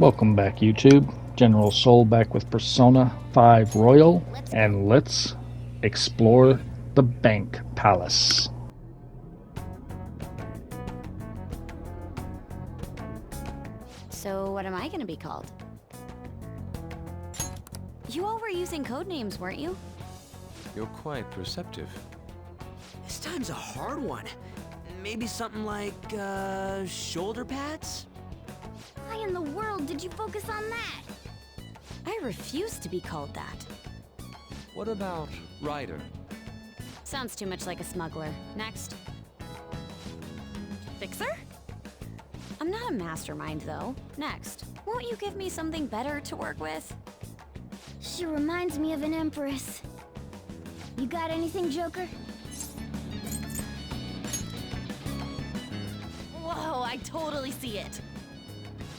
Welcome back, YouTube. General Soul back with Persona 5 Royal, and let's explore the Bank Palace. So what am I going to be called? You all were using code names, weren't you? You're quite perceptive. This time's a hard one. Maybe something like, shoulder pads? Why in the world did you focus on that? I refuse to be called that. What about Ryder? Sounds too much like a smuggler. Next. Fixer? I'm not a mastermind, though. Next. Won't you give me something better to work with? She reminds me of an empress. You got anything, Joker? Whoa, I totally see it.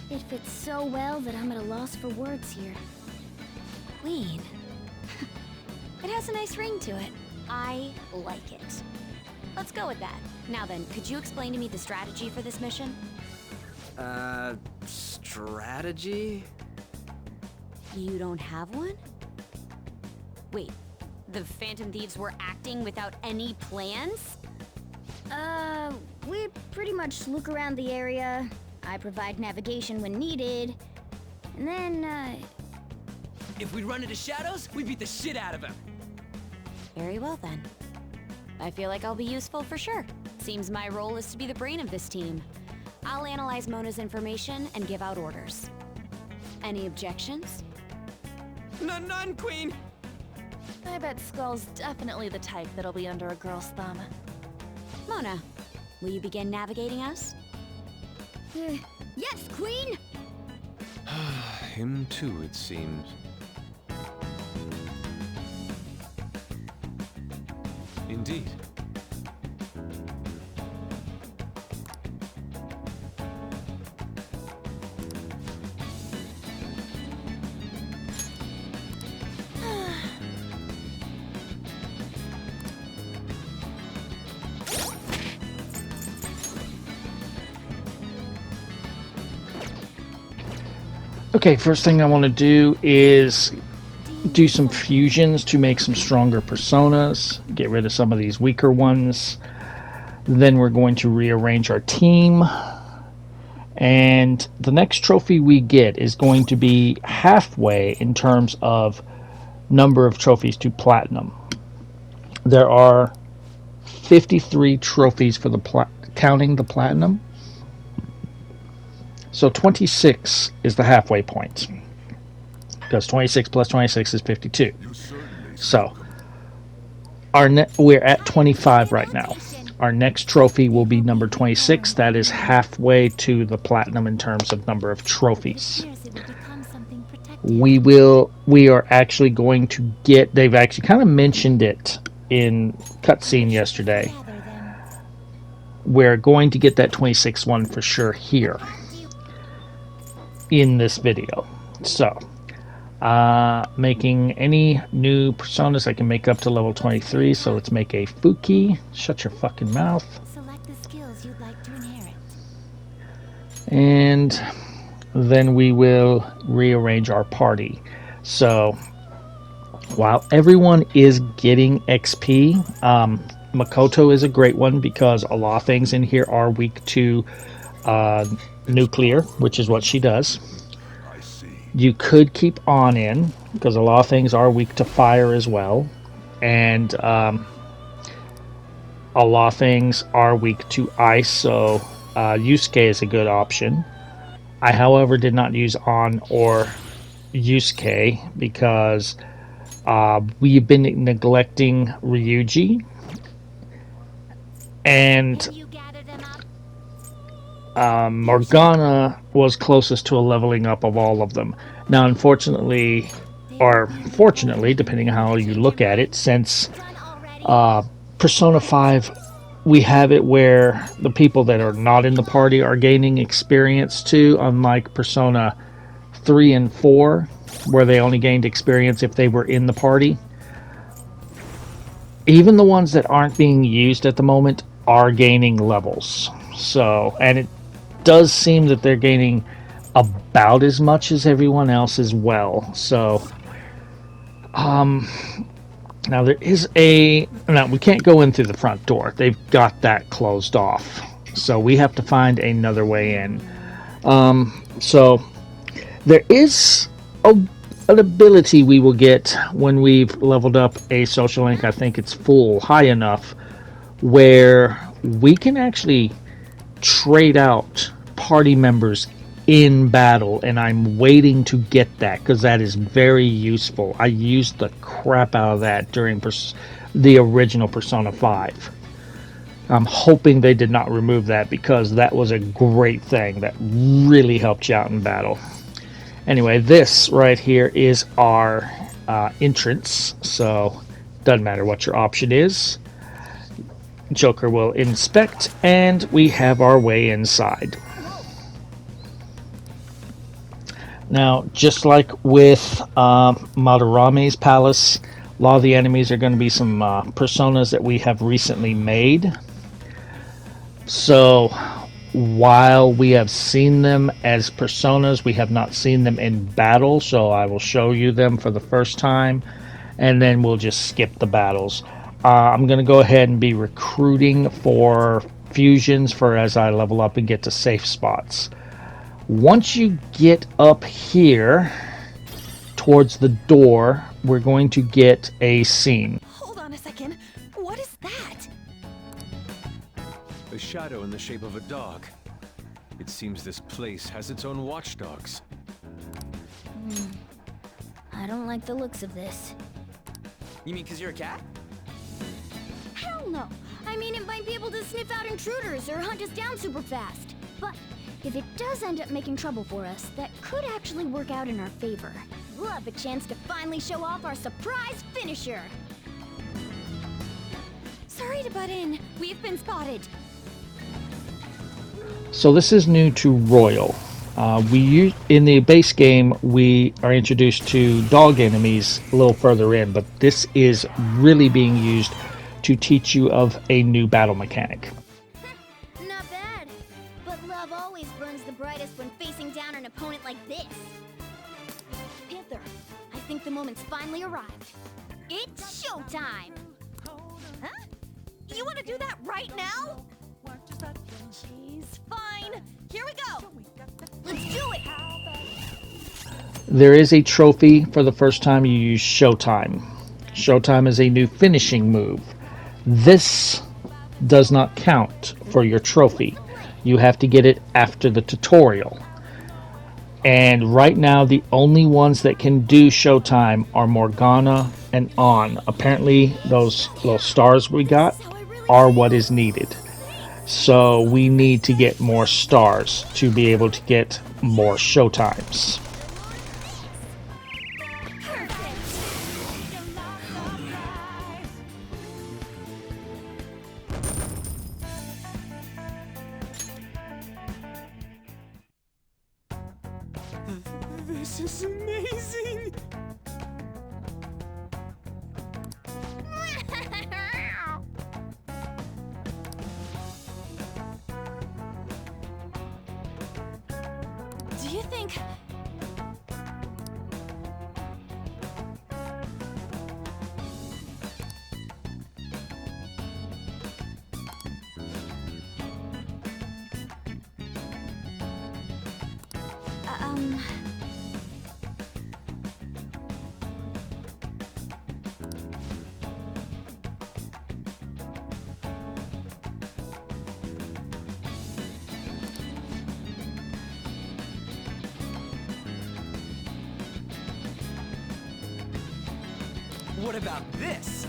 It fits so well that I'm at a loss for words here. Queen. It has a nice ring to it. I like it. Let's go with that. Now then, could you explain to me the strategy for this mission? Strategy? You don't have one? Wait, the Phantom Thieves were acting without any plans? We pretty much look around the area. I provide navigation when needed. And then, If we run into Shadows, we beat the shit out of him. Very well then. I feel like I'll be useful for sure. Seems my role is to be the brain of this team. I'll analyze Mona's information and give out orders. Any objections? None, Queen! I bet Skull's definitely the type that'll be under a girl's thumb. Mona, will you begin navigating us? yes, Queen! Him too, it seems. Indeed. Okay, first thing I want to do is do some fusions to make some stronger personas, get rid of some of these weaker ones. Then we're going to rearrange our team. And the next trophy we get is going to be halfway in terms of number of trophies to platinum. There are 53 trophies for the counting the platinum. So 26 is the halfway point, because 26 plus 26 is 52. So we're at 25 right now. Our next trophy will be number 26. That is halfway to the platinum in terms of number of trophies. We are actually going to get, they've actually kind of mentioned it in cutscene yesterday. We're going to get that 26 one for sure here in this video. So making any new personas I can make up to level 23. So let's make a Fuki. Shut your fucking mouth. Select the skills you'd like to inherit. And then we will rearrange our party. So while everyone is getting XP, Makoto is a great one because a lot of things in here are weak to nuclear, which is what she does. You could keep on in because a lot of things are weak to fire as well, and a lot of things are weak to ice, so Yusuke is a good option. I however did not use On or Yusuke because we've been neglecting Ryuji, and Morgana was closest to a leveling up of all of them. Now, unfortunately, or fortunately, depending on how you look at it, since Persona 5, we have it where the people that are not in the party are gaining experience too, unlike Persona 3 and 4, where they only gained experience if they were in the party. Even the ones that aren't being used at the moment are gaining levels. So, and it does seem that they're gaining about as much as everyone else as well. So, now there is now we can't go in through the front door. They've got that closed off. So we have to find another way in. So there is an ability we will get when we've leveled up a social link. I think it's full, high enough, where we can actually trade out party members in battle, and I'm waiting to get that because that is very useful. I used the crap out of that during the original Persona 5. I'm hoping they did not remove that because that was a great thing that really helped you out in battle. Anyway, this right here is our entrance, so doesn't matter what your option is. Joker will inspect, and we have our way inside. Now, just like with Madarame's palace, a lot of the enemies are going to be some personas that we have recently made. So, while we have seen them as personas, we have not seen them in battle, so I will show you them for the first time, and then we'll just skip the battles. I'm going to go ahead and be recruiting for fusions for as I level up and get to safe spots. Once you get up here towards the door, we're going to get a scene. Hold on a second. What is that? A shadow in the shape of a dog. It seems this place has its own watchdogs. I don't like the looks of this. You mean 'cause you're a cat? Hell no! I mean, it might be able to sniff out intruders or hunt us down super fast. But if it does end up making trouble for us, that could actually work out in our favor. We'll have a chance to finally show off our surprise finisher. Sorry to butt in. We've been spotted. So this is new to Royal. In the base game, we are introduced to dog enemies a little further in, but this is really being used to teach you of a new battle mechanic. Not bad. But love always burns the brightest when facing down an opponent like this. Panther, I think the moment's finally arrived. It's showtime! Huh? You want to do that right now? Jeez, fine. Here we go. Let's do it! There is a trophy for the first time you use Showtime. Showtime is a new finishing move. This does not count for your trophy. You have to get it after the tutorial. And right now, the only ones that can do Showtime are Morgana and On. Apparently, those little stars we got are what is needed. So we need to get more stars to be able to get more Showtimes. This is amazing! Do you think... What about this?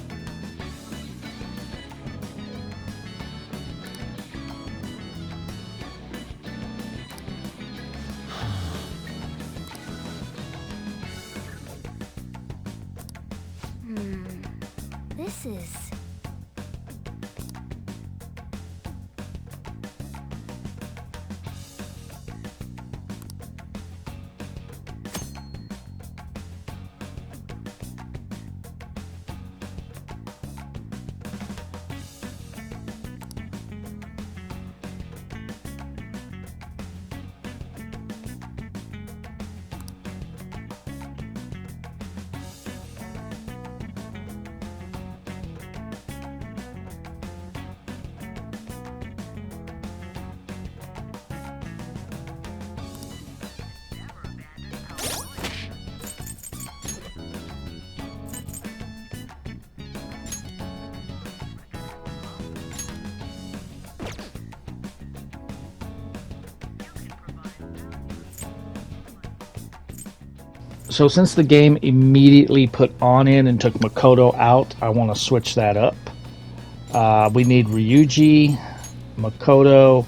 This is... So since the game immediately put On in and took Makoto out, I want to switch that up. We need Ryuji, Makoto,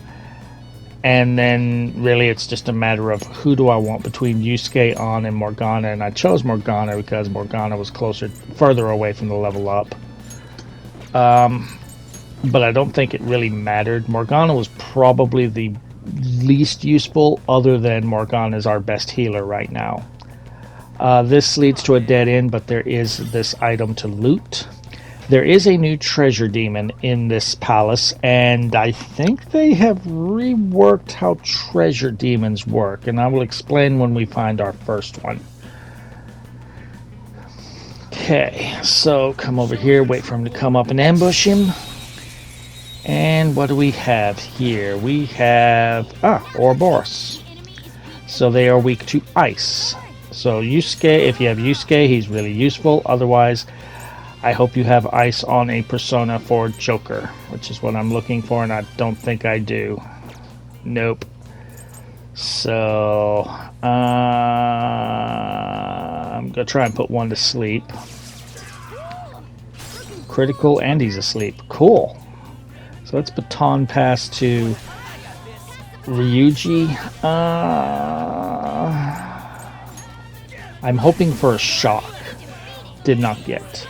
and then really it's just a matter of who do I want between Yusuke, On, and Morgana. And I chose Morgana because Morgana was further away from the level up. But I don't think it really mattered. Morgana was probably the least useful, other than Morgana is our best healer right now. This leads to a dead end, but there is this item to loot. There is a new treasure demon in this palace, and I think they have reworked how treasure demons work, and I will explain when we find our first one. Okay, so come over here, wait for him to come up and ambush him. And what do we have here? We have Ouroboros. So they are weak to ice. So Yusuke, if you have Yusuke, he's really useful. Otherwise, I hope you have ice on a persona for Joker, which is what I'm looking for, and I don't think I do. Nope. So I'm gonna try and put one to sleep. Critical, and he's asleep. Cool. So let's baton pass to Ryuji. I'm hoping for a shock. Did not get.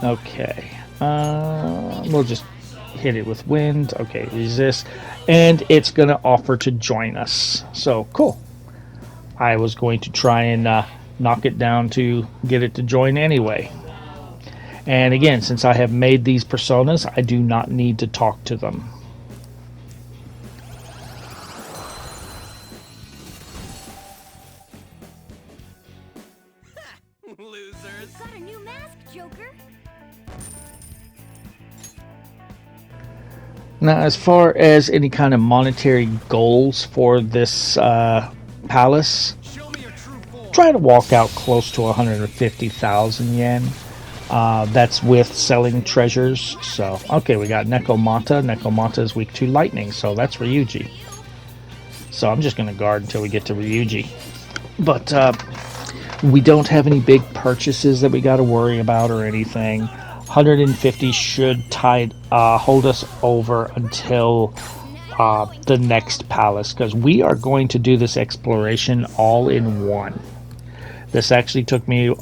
Okay. We'll just hit it with wind. Okay, resist. And it's going to offer to join us. So, cool. I was going to try and knock it down to get it to join anyway. And again, since I have made these personas, I do not need to talk to them. Losers. Got a new mask, Joker. Now, as far as any kind of monetary goals for this palace, Show me your true form. try to walk out close to 150,000 yen. That's with selling treasures. So, okay, we got Nekomata. Nekomata is weak to lightning, so that's Ryuji. So I'm just going to guard until we get to Ryuji. But we don't have any big purchases that we got to worry about or anything. 150 should hold us over until the next palace, because we are going to do this exploration all in one. This actually took me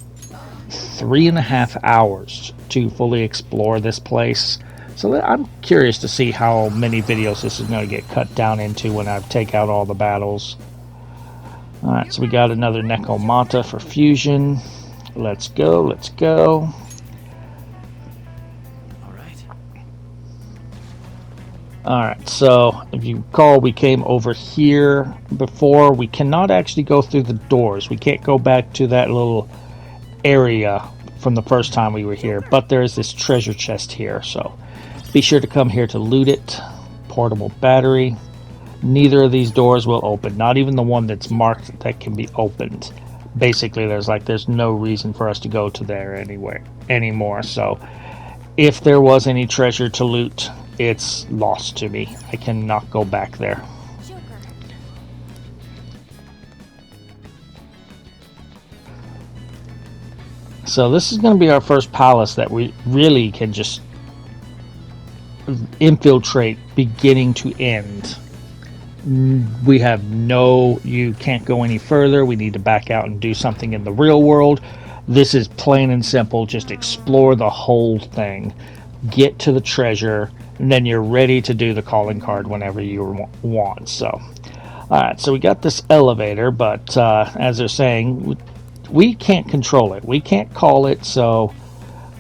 3.5 hours to fully explore this place. So I'm curious to see how many videos this is going to get cut down into when I take out all the battles. Alright, so we got another Nekomata for fusion. Let's go, let's go. Alright, so if you recall, we came over here before. We cannot actually go through the doors. We can't go back to that little area from the first time we were here, but there is this treasure chest here, so be sure to come here to loot it. Portable battery. Neither of these doors will open, not even the one that's marked that can be opened. Basically, there's no reason for us to go to there anymore. So if there was any treasure to loot, it's lost to me. I cannot go back there. So this is going to be our first palace that we really can just infiltrate beginning to end. We have you can't go any further. We need to back out and do something in the real world. This is plain and simple. Just explore the whole thing. Get to the treasure, and then you're ready to do the calling card whenever you want. So, alright, so we got this elevator, but as they're saying, we can't control it. We can't call it, so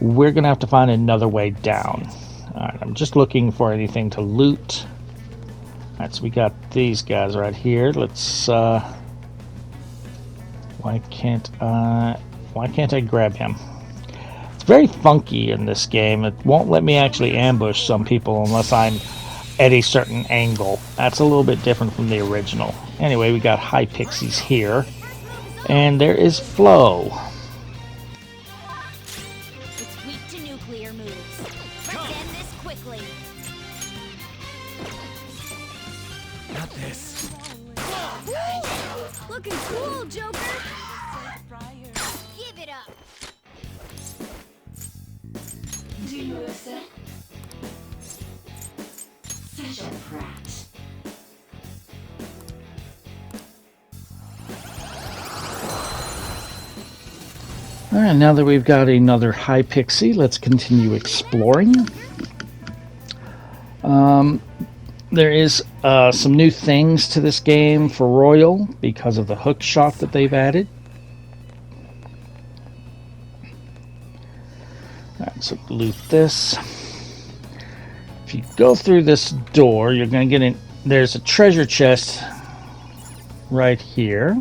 we're going to have to find another way down. Alright, I'm just looking for anything to loot. Alright, so we got these guys right here. Let's, why can't I grab him? It's very funky in this game. It won't let me actually ambush some people unless I'm at a certain angle. That's a little bit different from the original. Anyway, we got High Pixies here. And there is Flo. It's weak to nuclear moves. Let's end this quickly. Not this. Looking cool, Joker. Alright, now that we've got another high pixie, let's continue exploring. There is some new things to this game for Royal because of the hook shot that they've added. Alright, so loot this. If you go through this door, you're going to get in. There's a treasure chest right here.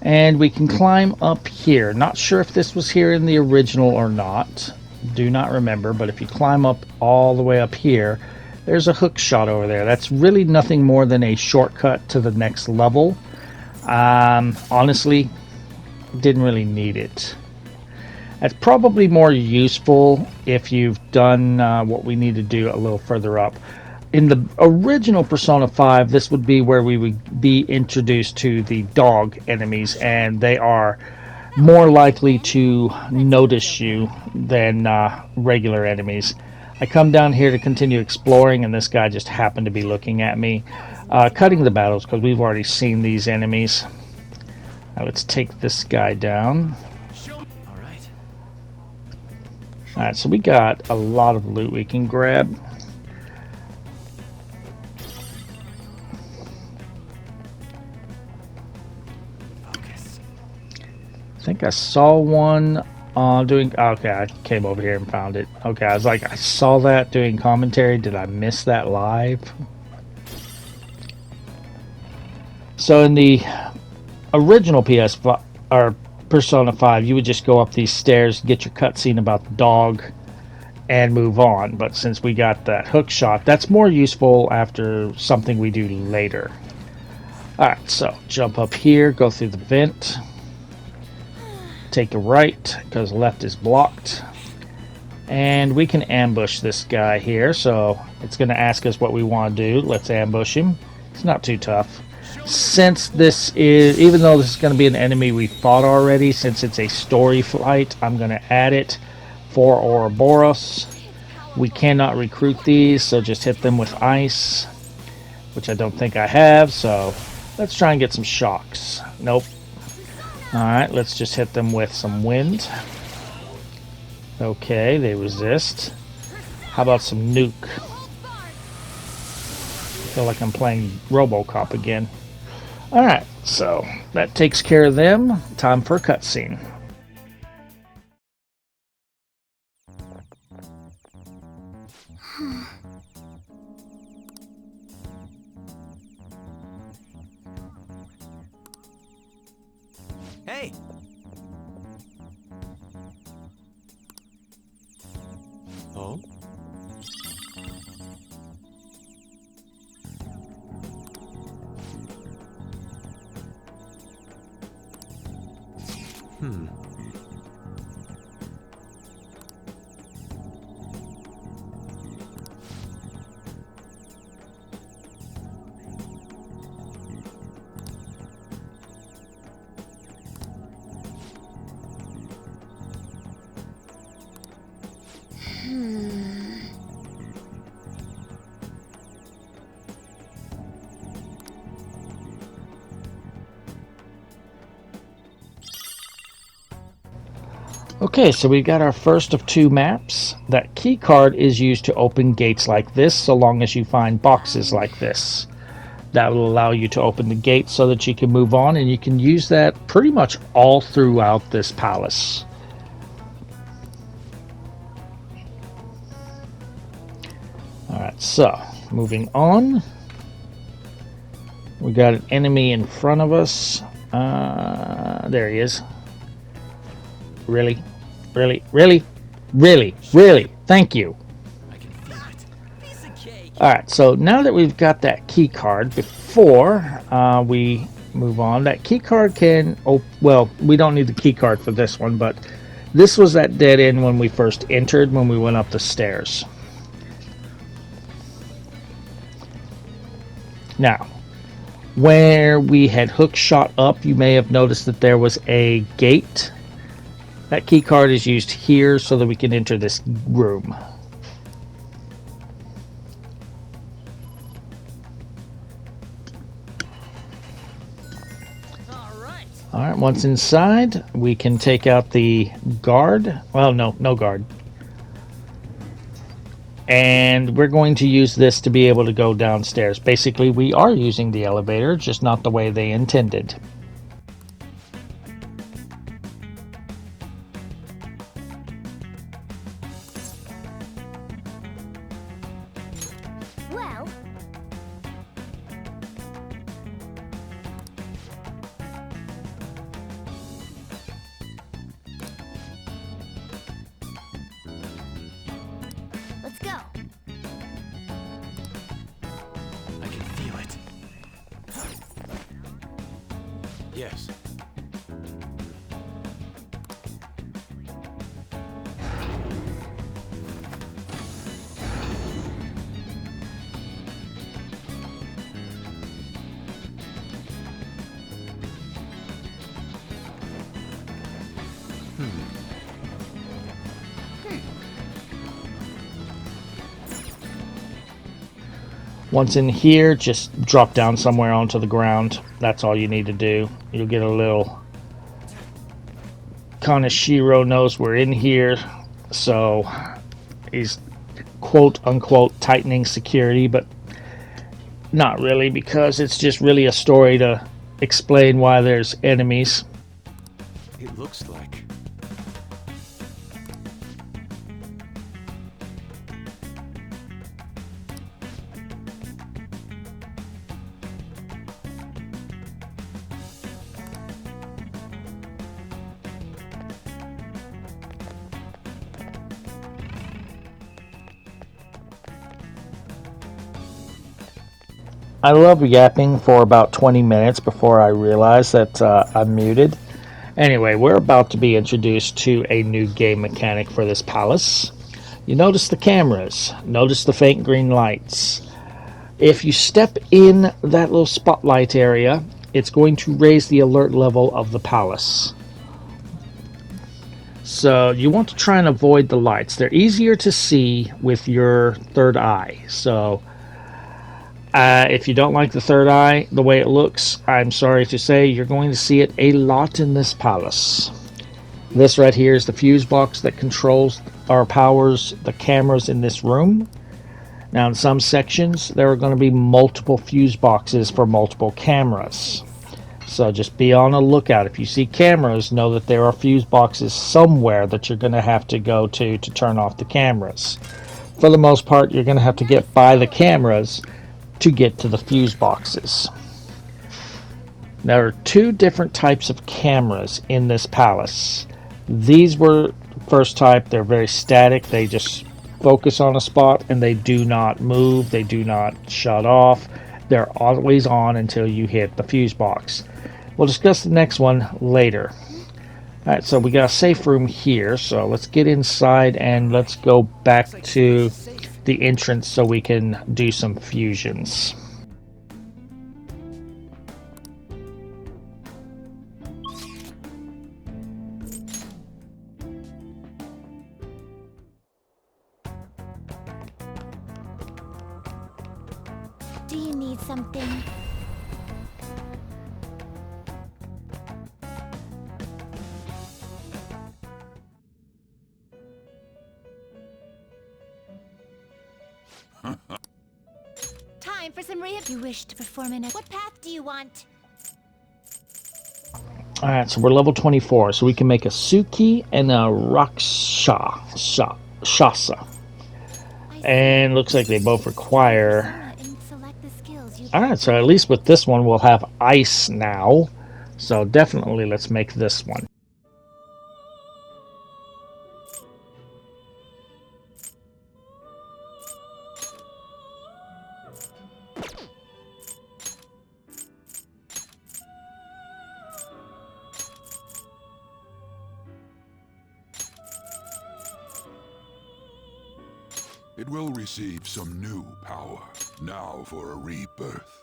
And we can climb up here. Not sure if this was here in the original or not. Do not remember, but if you climb up all the way up here, there's a hook shot over there. That's really nothing more than a shortcut to the next level. Honestly, didn't really need it. That's probably more useful if you've done what we need to do a little further up. In the original Persona 5, this would be where we would be introduced to the dog enemies, and they are more likely to notice you than regular enemies. I come down here to continue exploring, and this guy just happened to be looking at me. Cutting the battles, because we've already seen these enemies. Now let's take this guy down. Alright, so we got a lot of loot we can grab. I think I saw one doing... Okay, I came over here and found it. Okay, I was like, I saw that doing commentary. Did I miss that live? So in the original PS5, or Persona 5, you would just go up these stairs, get your cutscene about the dog, and move on. But since we got that hook shot, that's more useful after something we do later. Alright, so jump up here, go through the vent. Take a right, because left is blocked. And we can ambush this guy here, so it's going to ask us what we want to do. Let's ambush him. It's not too tough. Since this is, even though this is going to be an enemy we fought already, since it's a story fight, I'm going to add it for Ouroboros. We cannot recruit these, so just hit them with ice, which I don't think I have, so let's try and get some shocks. Nope. Alright, let's just hit them with some wind. Okay, they resist. How about some nuke? I feel like I'm playing RoboCop again. Alright, so that takes care of them. Time for a cutscene. Hey! Oh? Okay, so we've got our first of two maps. That key card is used to open gates like this, so long as you find boxes like this. That will allow you to open the gate so that you can move on, and you can use that pretty much all throughout this palace. Alright, so moving on. We got an enemy in front of us. There he is. Really? Really? Really? Really? Really? Thank you. Alright, so now that we've got that key card, before we move on, that key card can... Oh, well, we don't need the key card for this one, but this was that dead end when we first entered, when we went up the stairs. Now, Where we had hook shot up, you may have noticed that there was a gate. That key card is used here so that we can enter this room. Alright, once inside, we can take out the guard. Well, no guard. And we're going to use this to be able to go downstairs. Basically, we are using the elevator, just not the way they intended. Well, let's go. I can feel it. Yes. Once in here, just drop down somewhere onto the ground. That's all you need to do. You'll get a little... Kaneshiro knows we're in here, so he's quote-unquote tightening security, but not really, because it's just really a story to explain why there's enemies. It looks like. I love yapping for about 20 minutes before I realize that I'm muted. Anyway, we're about to be introduced to a new game mechanic for this palace. You notice the cameras, notice the faint green lights. If you step in that little spotlight area, it's going to raise the alert level of the palace. So you want to try and avoid the lights. They're easier to see with your third eye. So if you don't like the third eye, the way it looks, I'm sorry to say, you're going to see it a lot in this palace. This right here is the fuse box that controls or powers the cameras in this room. Now in some sections, there are going to be multiple fuse boxes for multiple cameras. So just be on a lookout. If you see cameras, know that there are fuse boxes somewhere that you're going to have to go to turn off the cameras. For the most part, you're going to have to get by the cameras to get to the fuse boxes. There are two different types of cameras in this palace. These were first type. They're very static. They just focus on a spot and they do not move. They do not shut off. They're always on until you hit the fuse box. We'll discuss the next one later. Alright, so we got a safe room here, so let's get inside and let's go back to the entrance so we can do some fusions. Do you need something? Time for some rehab. You wish to perform an... What path do you want? Alright, so we're level 24, so we can make a Suki and a Shasa. And looks like they both require... And select the skills you... Alright, so at least with this one we'll have ice now. So definitely let's make this one. It will receive some new power, now for a rebirth.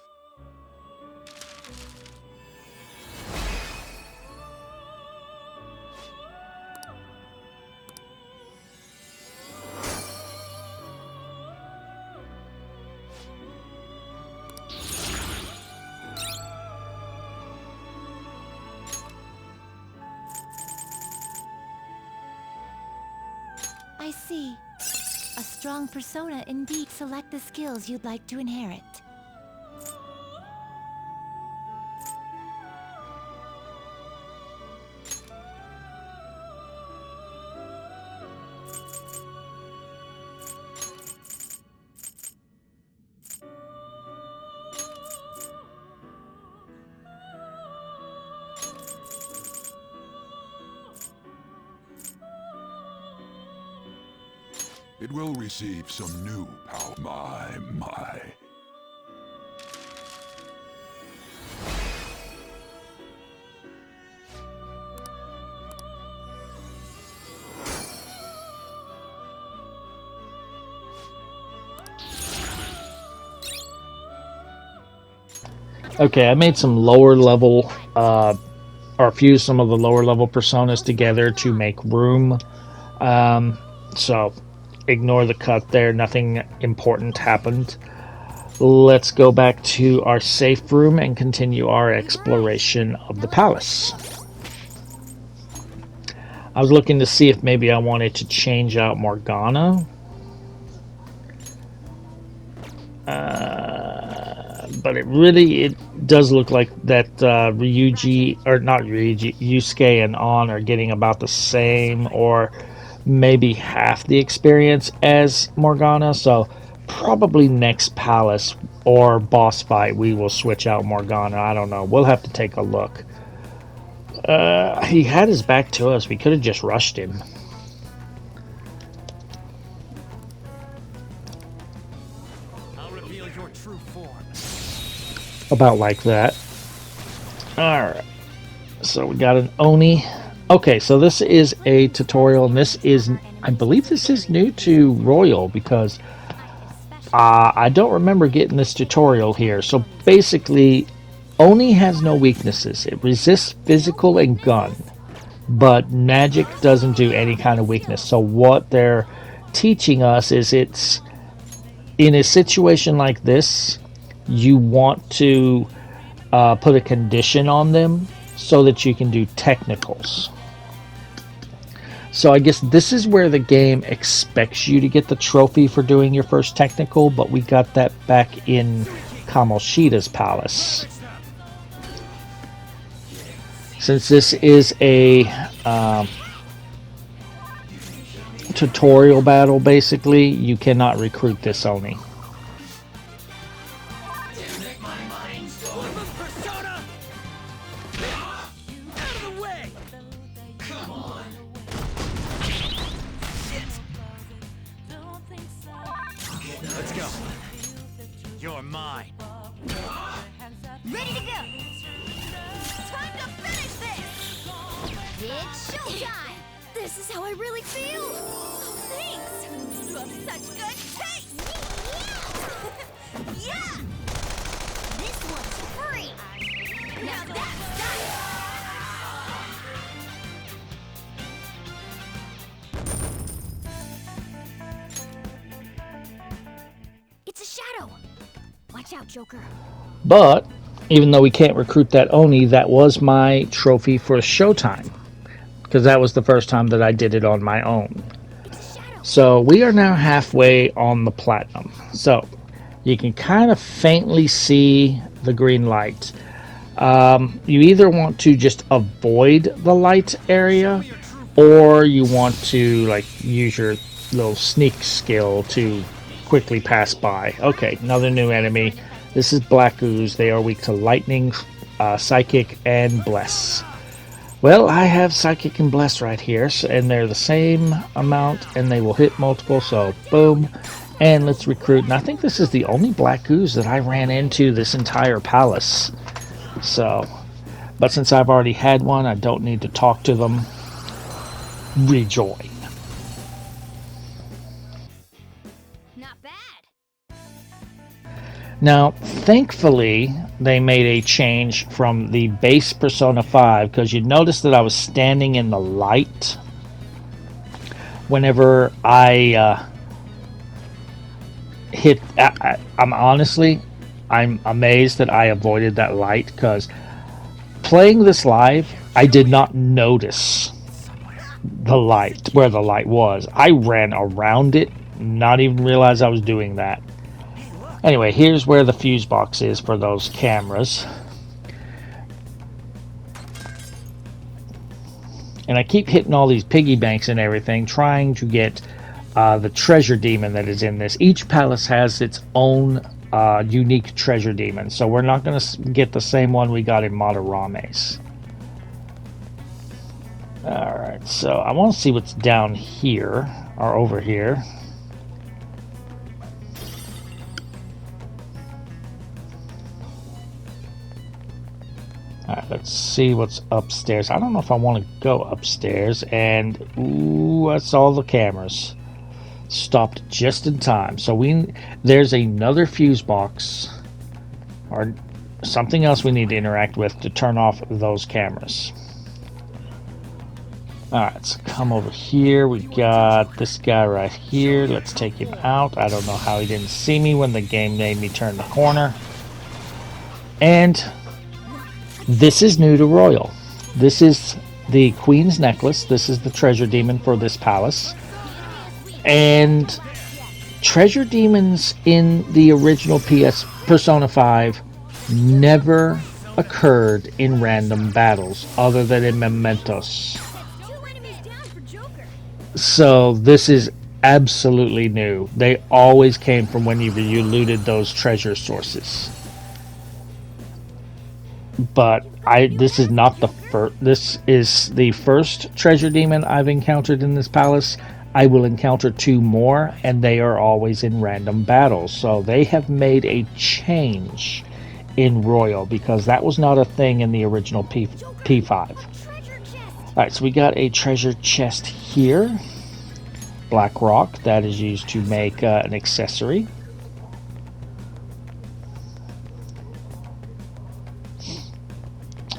see. A strong persona indeed. Select the skills you'd like to inherit. It will receive some new power. My. Okay, I made some lower level, or fused some of the lower level personas together to make room. So, ignore the cut there. Nothing important happened. Let's go back to our safe room and continue our exploration of the palace. I was looking to see if maybe I wanted to change out Morgana. But it does look like that Ryuji, or not Ryuji, Yusuke and An are getting about the same, or maybe half the experience as Morgana. So probably next palace or boss fight we will switch out Morgana. I don't know. We'll have to take a look. He had his back to us. We could have just rushed him. I'll reveal your true form. About like that. Alright. So we got an Oni. Okay, so this is a tutorial, and this is, I believe this is new to Royal, because I don't remember getting this tutorial here. So basically, Oni has no weaknesses. It resists physical and gun, but magic doesn't do any kind of weakness. So what they're teaching us is, it's in a situation like this, you want to put a condition on them so that you can do technicals. So I guess this is where the game expects you to get the trophy for doing your first technical, but we got that back in Kamoshida's palace. Since this is a tutorial battle, basically, you cannot recruit this Oni. Let's go. You're mine. Ready to go! Time to finish this! It's showtime! This is how I really feel! Oh, thanks! You have such good taste! Yeah! This one's free! Now that's done! It's a shadow! Watch out, Joker. But even though we can't recruit that Oni, that was my trophy for Showtime, because that was the first time that I did it on my own. So we are now halfway on the platinum. So you can kind of faintly see the green light. You either want to just avoid the light area, or you want to like use your little sneak skill to quickly pass by. Okay, another new enemy. This is Black Ooze. They are weak to lightning, psychic, and bless. Well, I have psychic and bless right here, so, and they're the same amount, and they will hit multiple. So boom, and let's recruit. And I think this is the only Black Ooze that I ran into this entire palace. So, but since I've already had one, I don't need to talk to them. Rejoin. Not bad. Now, thankfully, they made a change from the base Persona 5, because you notice that I was standing in the light whenever I hit. I'm amazed that I avoided that light, because playing this live, I did not notice the light, where the light was. I ran around it, not even realize I was doing that. Anyway, here's where the fuse box is for those cameras. And I keep hitting all these piggy banks and everything, trying to get the treasure demon that is in this. Each palace has its own unique treasure demon, so we're not going to get the same one we got in Madarame's. Alright, so I want to see what's down here, or over here. Alright, let's see what's upstairs. I don't know if I want to go upstairs, and ooh, that's all the cameras. Stopped just in time. So there's another fuse box, or something else we need to interact with to turn off those cameras. Alright, so come over here. We got this guy right here. Let's take him out. I don't know how he didn't see me when the game made me turn the corner. And this is new to Royal. This is the Queen's Necklace. This is the treasure demon for this palace. And treasure demons in the original Persona 5 never occurred in random battles other than in Mementos. So this is absolutely new. They always came from whenever you looted those treasure sources. But this is not the first. This is the first treasure demon I've encountered in this palace. I will encounter 2 more, and they are always in random battles. So they have made a change in Royal, because that was not a thing in the original P5. Alright, so we got a treasure chest here. Black rock, that is used to make an accessory.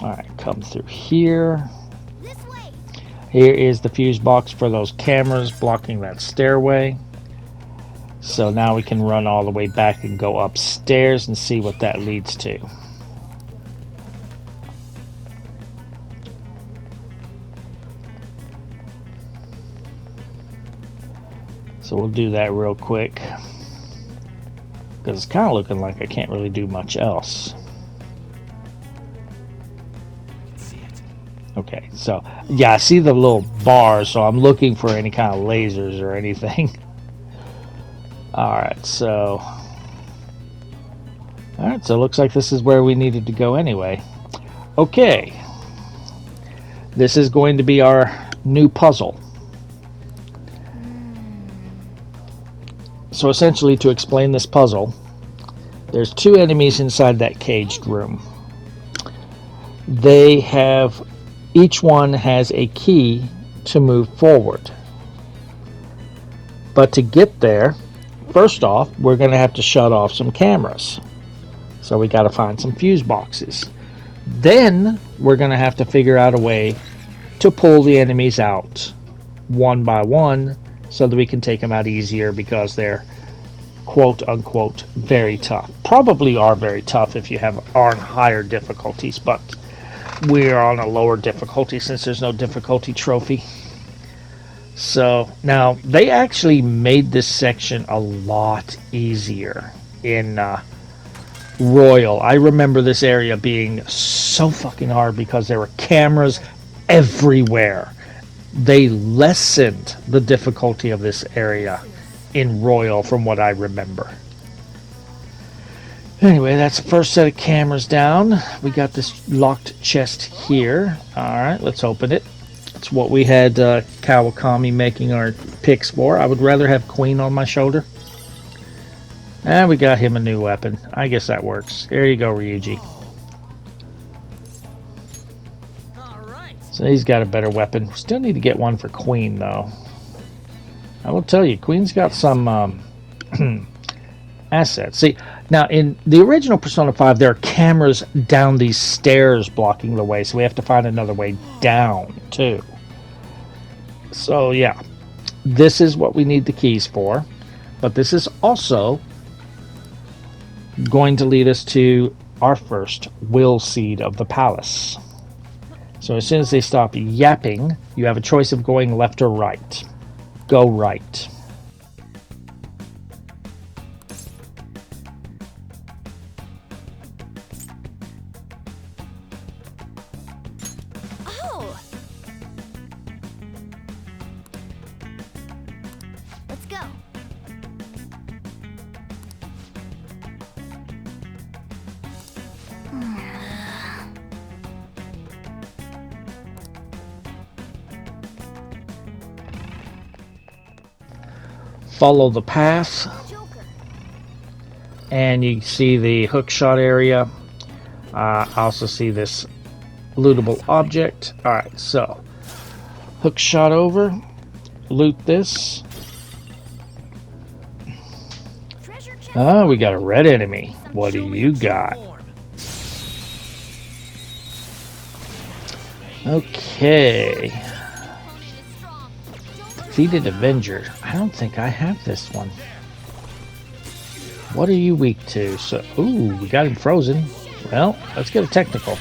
Alright, come through here. Here is the fuse box for those cameras blocking that stairway. So now we can run all the way back and go upstairs and see what that leads to. So we'll do that real quick, because it's kind of looking like I can't really do much else. Okay, so yeah, I see the little bars, so I'm looking for any kind of lasers or anything. Alright, so it looks like this is where we needed to go anyway. Okay, this is going to be our new puzzle. So essentially, to explain this puzzle, there's 2 enemies inside that caged room. Each one has a key to move forward. But to get there, first off, we're going to have to shut off some cameras. So we got to find some fuse boxes. Then we're going to have to figure out a way to pull the enemies out one by one, so that we can take them out easier, because they're quote unquote very tough. Probably are very tough if you are on higher difficulties, but we're on a lower difficulty since there's no difficulty trophy. So now they actually made this section a lot easier in Royal. I remember this area being so fucking hard because there were cameras everywhere. They lessened the difficulty of this area in Royal from what I remember. Anyway, that's the first set of cameras down. We got this locked chest here. Alright, let's open it. It's what we had Kawakami making our picks for. I would rather have Queen on my shoulder. And we got him a new weapon. I guess that works. There you go, Ryuji. So he's got a better weapon. We still need to get one for Queen, though. I will tell you, Queen's got some assets. See, now in the original Persona 5, there are cameras down these stairs blocking the way, so we have to find another way down, too. So, yeah. This is what we need the keys for. But this is also going to lead us to our first will seed of the palace. So as soon as they stop yapping, you have a choice of going left or right. Go right. Oh! Let's go. Follow the path, Joker. and you see the hook shot area. I also see this lootable object. Alright, so hook shot over, loot this. Treasure chest. Oh, we got a red enemy. What do you got? Okay. Defeated Avenger. I don't think I have this one. What are you weak to? So, ooh, we got him frozen. Well, let's get a technical.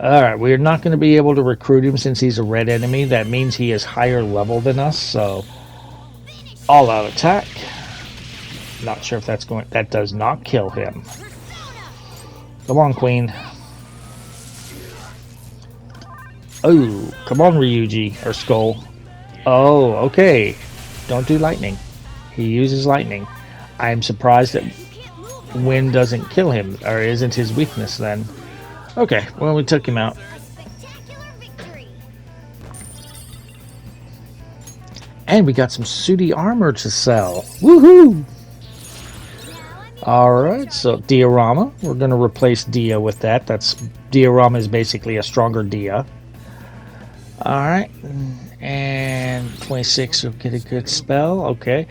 Alright, we're not going to be able to recruit him since he's a red enemy. That means he is higher level than us, so all-out attack. Not sure if that's going... That does not kill him. Come on, Queen. Oh, come on, Ryuji, or Skull. Oh, okay. Don't do lightning. He uses lightning. I'm surprised that wind doesn't kill him, or isn't his weakness then. Okay, well, we took him out. Spectacular victory. And we got some sooty armor to sell. Woohoo! Alright, so diorama. We're going to replace Dia with that. Diorama is basically a stronger Dia. Alright, and 26 will get a good spell. Okay.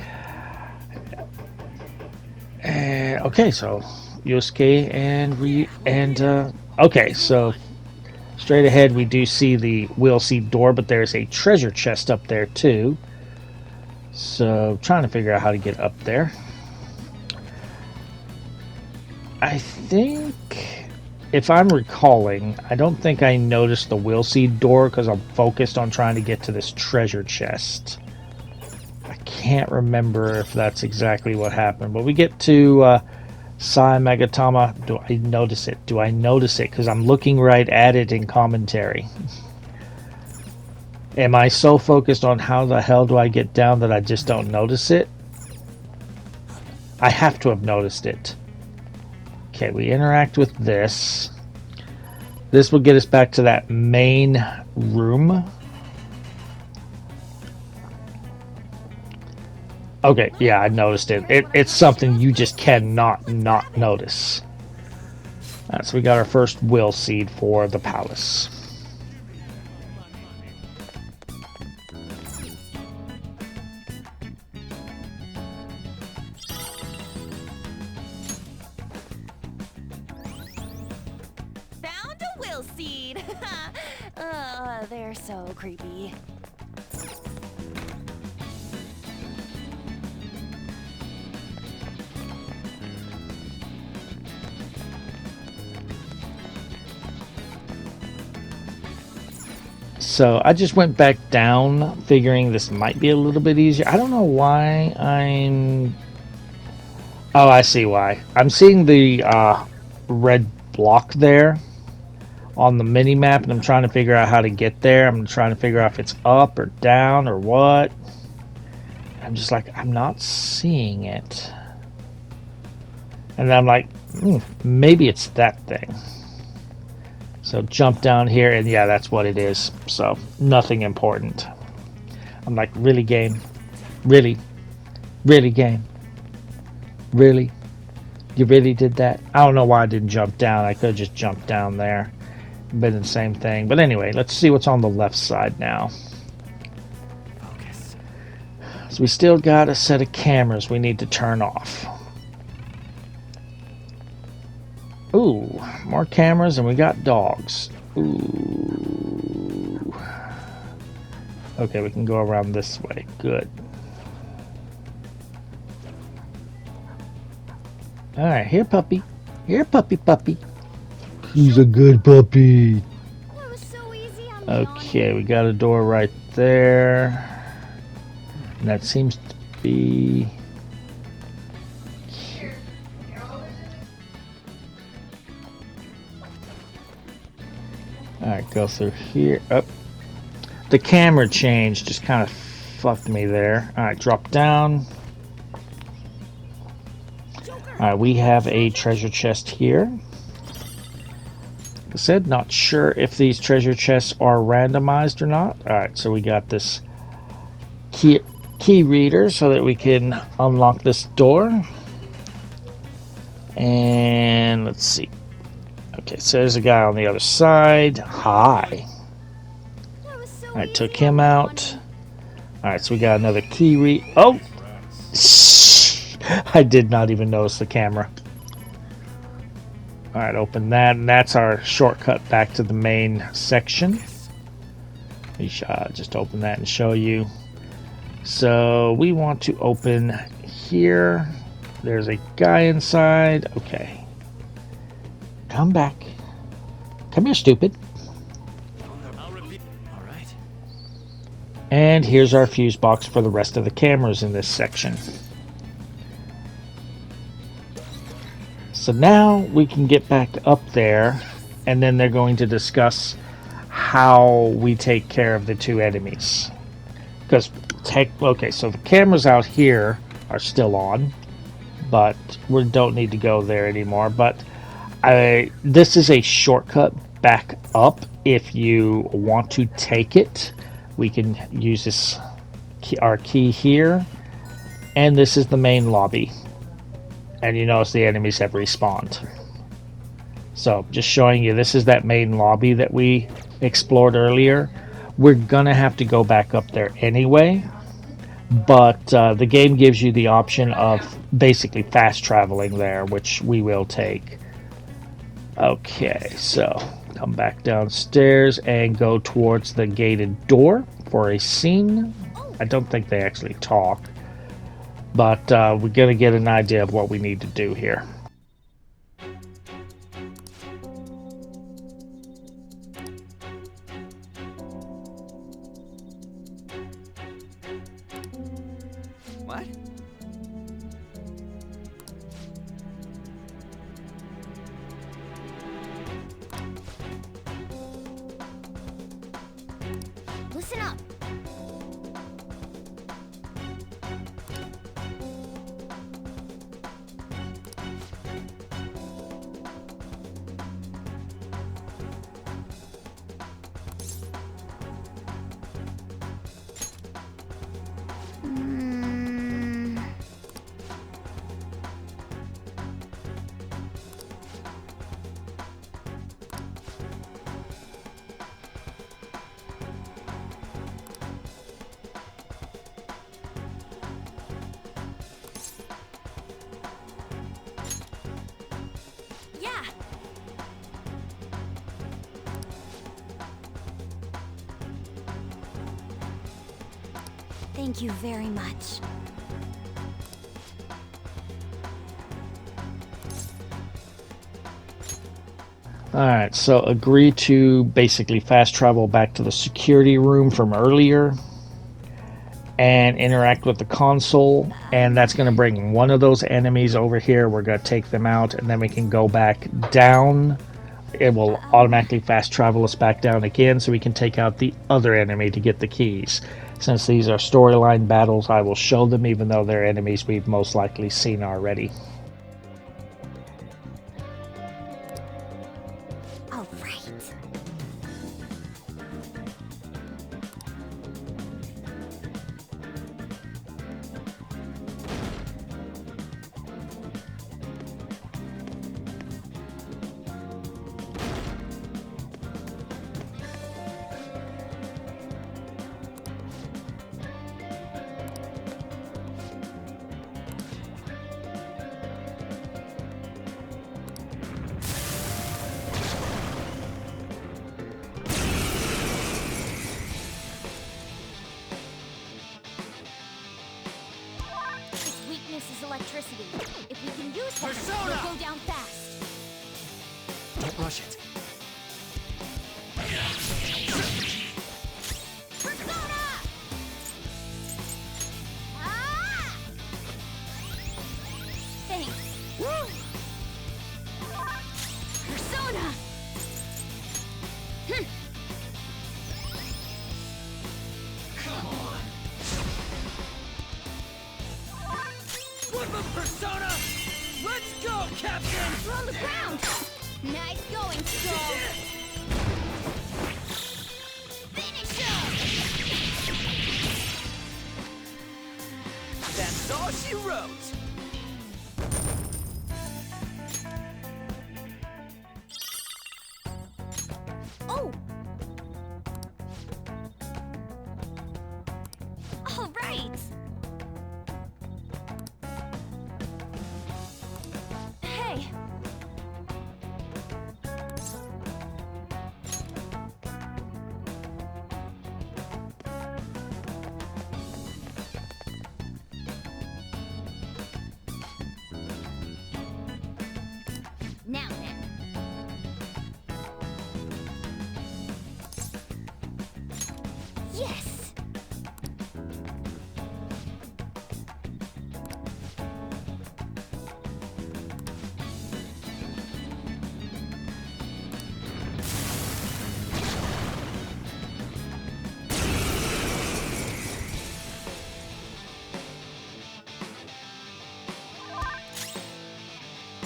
And, okay, so Yosuke and okay, so straight ahead we do see the Will Seed door, but there's a treasure chest up there too. So trying to figure out how to get up there. I think, if I'm recalling, I don't think I noticed the Will Seed door because I'm focused on trying to get to this treasure chest. I can't remember if that's exactly what happened, but we get to Sai Megatama. Do I notice it? Do I notice it? Because I'm looking right at it in commentary. Am I so focused on how the hell do I get down that I just don't notice it? I have to have noticed it. Okay, we interact with this. This will get us back to that main room. Okay, yeah, I noticed it. It's something you just cannot not notice. So we got our first Will Seed for the palace. Found a will seed. They're so creepy. So I just went back down figuring this might be a little bit easier. I don't know why I'm... Oh, I see why. I'm seeing the red block there on the mini-map, and I'm trying to figure out how to get there. I'm trying to figure out if it's up or down or what. I'm just like, I'm not seeing it. And then I'm like, maybe it's that thing. So jump down here, and yeah, that's what it is. So nothing important. I'm like, really, game? Really? Really, game? Really? You really did that? I don't know why I didn't jump down. I could have just jumped down there. Been the same thing. But anyway, let's see what's on the left side now. Focus. So we still got a set of cameras we need to turn off. Ooh, more cameras, and we got dogs. Ooh. Okay, we can go around this way. Good. Alright, here, puppy. Here, puppy, puppy. He's a good puppy. That was so easy. I'm Okay, we got a door right there. And that seems to be... Alright, go through here. Oh, the camera change just kind of fucked me there. Alright, drop down. Alright, we have a treasure chest here. Like I said, not sure if these treasure chests are randomized or not. Alright, so we got this key reader so that we can unlock this door. And let's see. Okay, so there's a guy on the other side. Hi. I took him out. Alright, so we got another key read. Oh! I did not even notice the camera. Alright, open that, and that's our shortcut back to the main section. We should just open that and show you. So we want to open here. There's a guy inside. Okay. Come back. Come here, stupid. Alright. And here's our fuse box for the rest of the cameras in this section. So now we can get back up there, and then they're going to discuss how we take care of the two enemies. Because, okay, so the cameras out here are still on, but we don't need to go there anymore. But this is a shortcut back up. If you want to take it, we can use this our key here, and this is the main lobby. And you notice the enemies have respawned. So just showing you, this is that main lobby that we explored earlier. We're gonna have to go back up there anyway, but the game gives you the option of basically fast traveling there, which we will take. Okay, so come back downstairs and go towards the gated door for a scene. I don't think they actually talk, but we're going to get an idea of what we need to do here. What? Listen up. Yeah. Thank you very much. Alright, so agree to basically fast travel back to the security room from earlier and interact with the console, and that's going to bring one of those enemies over here. We're going to take them out, and then we can go back down. It will automatically fast travel us back down again, so we can take out the other enemy to get the keys. Since these are storyline battles, I will show them, even though they're enemies we've most likely seen already. All right. crush it. Persona! Ah! Thanks. Woo! Persona! Flip of Persona! Let's go, Captain! We're on the ground! Nice going, Skull! Finish him! That's all she wrote! Oh! All right! Hey! Now then. Yes!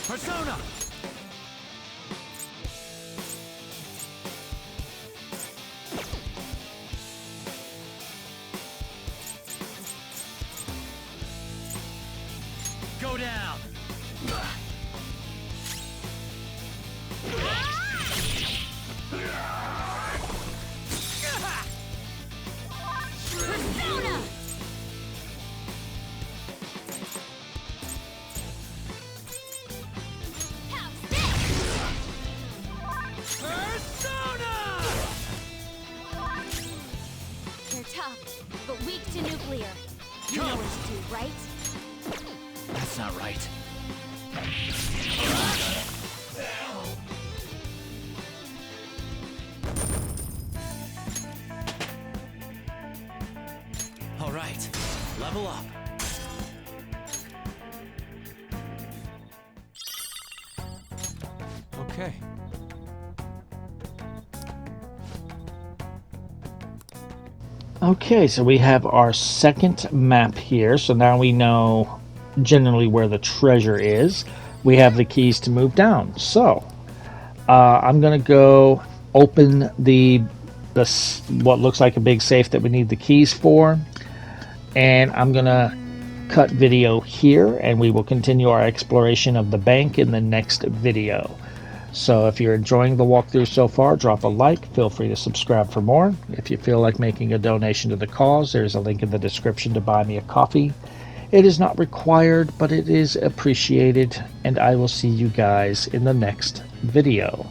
Persona! Go down! Persona! How's this? Persona! They're tough, but weak to nuclear. You know Come. what to do, right? That's not right. All right, level up. Okay. Okay, so we have our second map here. So now we know generally where the treasure is. We have the keys to move down. So I'm gonna go open what looks like a big safe that we need the keys for, and I'm gonna cut video here, and we will continue our exploration of the bank in the next video. So if you're enjoying the walkthrough so far, drop a like. Feel free to subscribe for more. If you feel like making a donation to the cause, there's a link in the description to buy me a coffee. It is not required, but it is appreciated, and I will see you guys in the next video.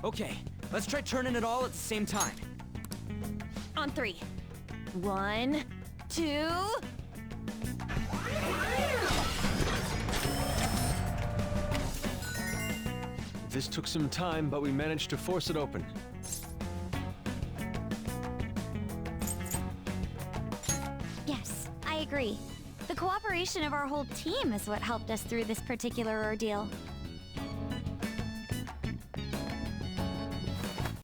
Okay, let's try turning it all at the same time. On 3. 1, 2. This took some time, but we managed to force it open. Yes, I agree. The cooperation of our whole team is what helped us through this particular ordeal.